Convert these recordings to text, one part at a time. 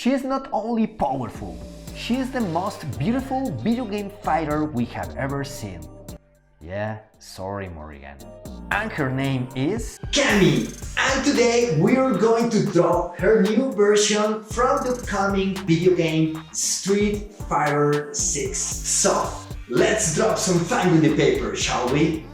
She is not only powerful, she is the most beautiful video game fighter we have ever seen. Yeah, sorry Morrigan. And her name is Cammy, and today we're going to draw her new version from the upcoming video game Street Fighter 6. So, let's drop some Fango in the paper, shall we?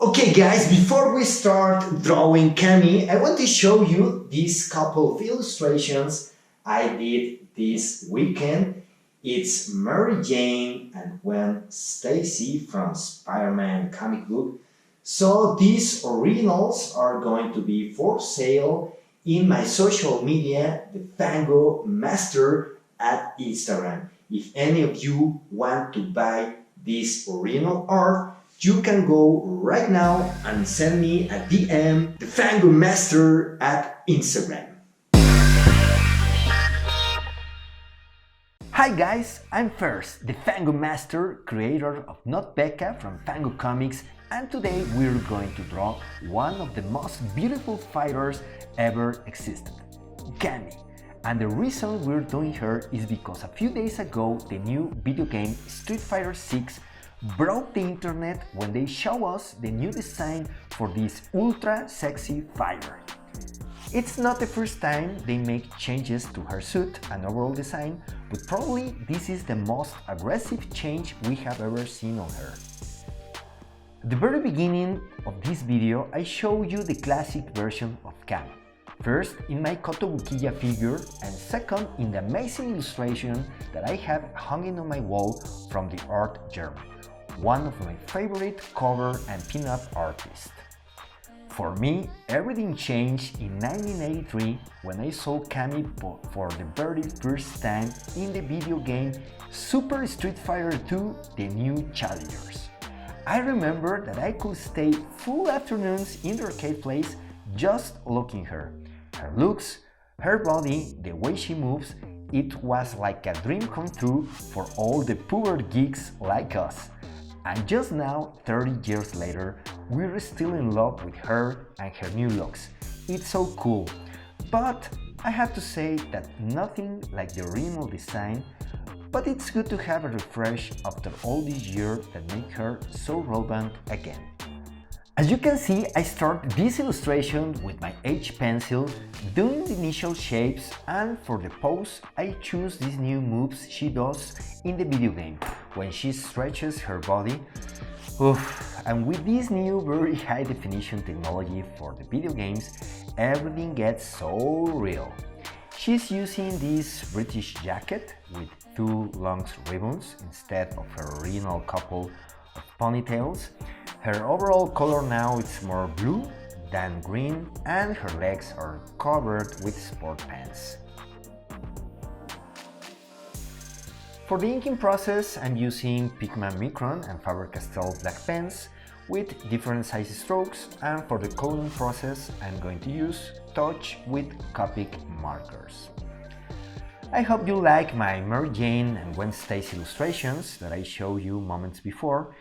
Okay guys, before we start drawing Cammy, I want to show you these couple of illustrations I did this weekend. It's Mary Jane and Gwen Stacy from Spider-Man comic book. So these originals are going to be for sale in my social media, the Fango Master at Instagram. If any of you want to buy this original art, you can go right now and send me a DM, the Fango Master at Instagram. Hi guys, I'm Fers, the Fango Master, creator of Not Becca from Fango Comics, and today we're going to draw one of the most beautiful fighters ever existed, Cammy. And the reason we're doing her is because a few days ago the new video game Street Fighter 6 broke the internet when they show us the new design for this ultra sexy fighter. It's not the first time they make changes to her suit and overall design, but probably this is the most aggressive change we have ever seen on her. At the very beginning of this video I show you the classic version of Cammy. First in my Kotobukiya figure, and second in the amazing illustration that I have hanging on my wall from the art journal, one of my favorite cover and pinup artists. For me, everything changed in 1983 when I saw Cammy for the very first time in the video game Super Street Fighter 2 The New Challengers. I remember that I could stay full afternoons in the arcade place just looking at her. Her looks, her body, the way she moves, it was like a dream come true for all the poor geeks like us. And just now, 30 years later, we're still in love with her and her new looks. It's so cool. But I have to say that nothing like the original design, but it's good to have a refresh after all these years that make her so relevant again. As you can see, I start this illustration with my H pencil, doing the initial shapes, and for the pose I choose these new moves she does in the video game, when she stretches her body. Oof. And with this new very high definition technology for the video games, everything gets so real. She's using this British jacket with two long ribbons instead of her original couple of ponytails. Her overall color now is more blue than green, and her legs are covered with sport pants. For the inking process, I'm using Pigment Micron and Faber-Castell black pens with different size strokes, and for the coloring process I'm going to use Touch with Copic markers. I hope you like my Mary Jane and Gwen Stacy illustrations that I showed you moments before.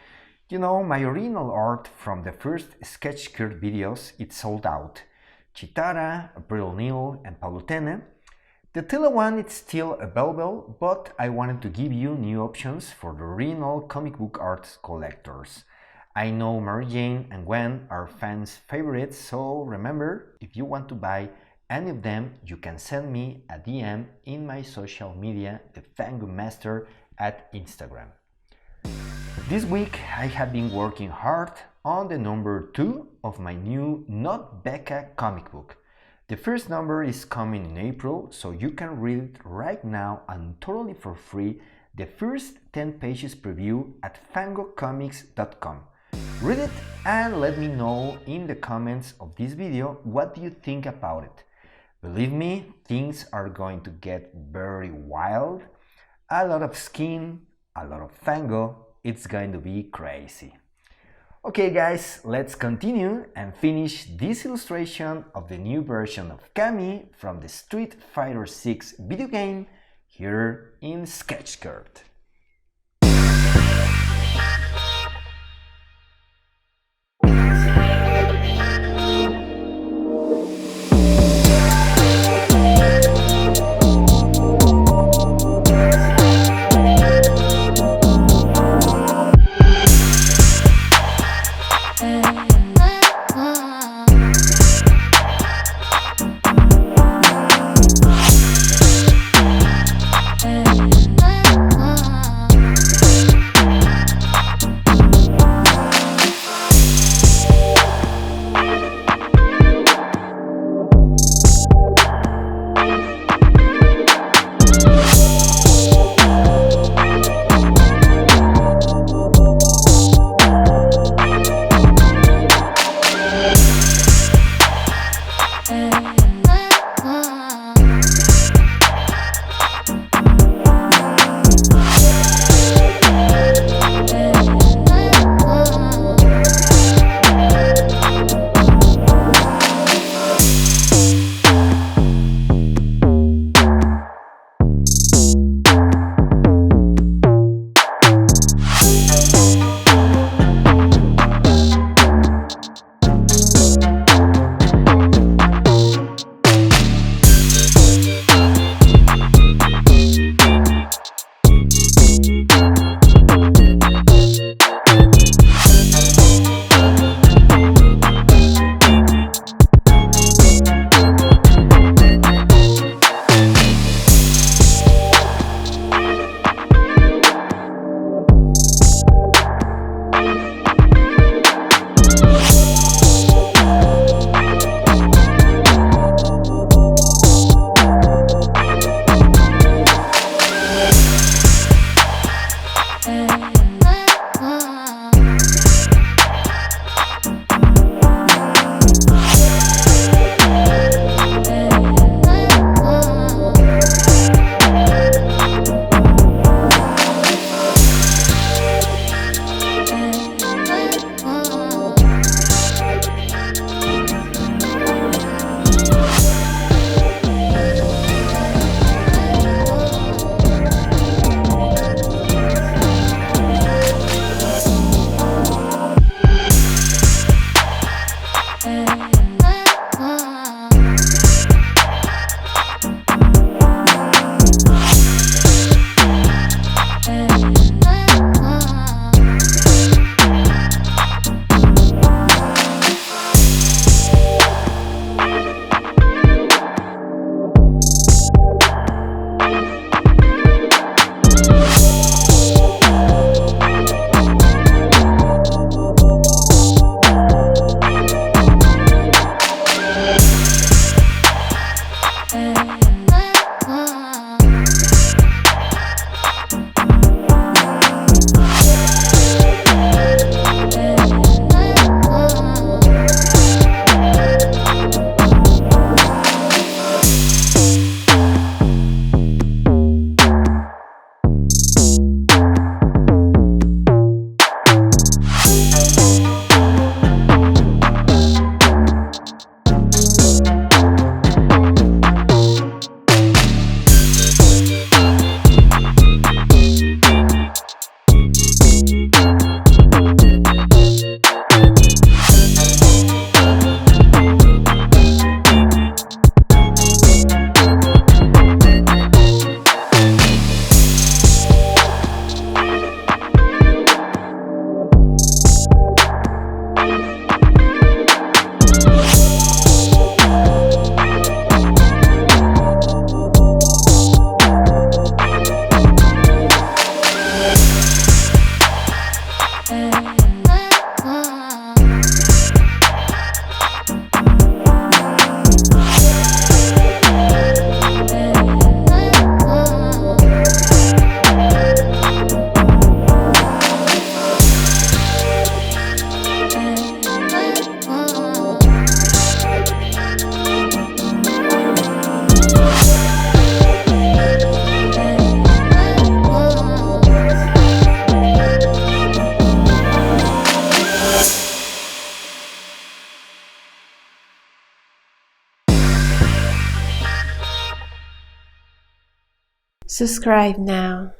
You know, my original art from the first sketch skirt videos, it's sold out. Chitara, April O'Neil and Paulutene. The Tila one is still available, but I wanted to give you new options for the original comic book art collectors. I know Mary Jane and Gwen are fans' favorites, so remember, if you want to buy any of them, you can send me a DM in my social media, the Fango Master at Instagram. This week I have been working hard on the number 2 of my new Not Becca comic book. The first number is coming in April, so you can read it right now and totally for free, the first 10 pages preview at fangocomics.com. Read it and let me know in the comments of this video what do you think about it. Believe me, things are going to get very wild. A lot of skin, a lot of Fango, it's going to be crazy. Okay guys, let's continue and finish this illustration of the new version of Cammy from the Street Fighter 6 video game here in Sketchcard. Subscribe now.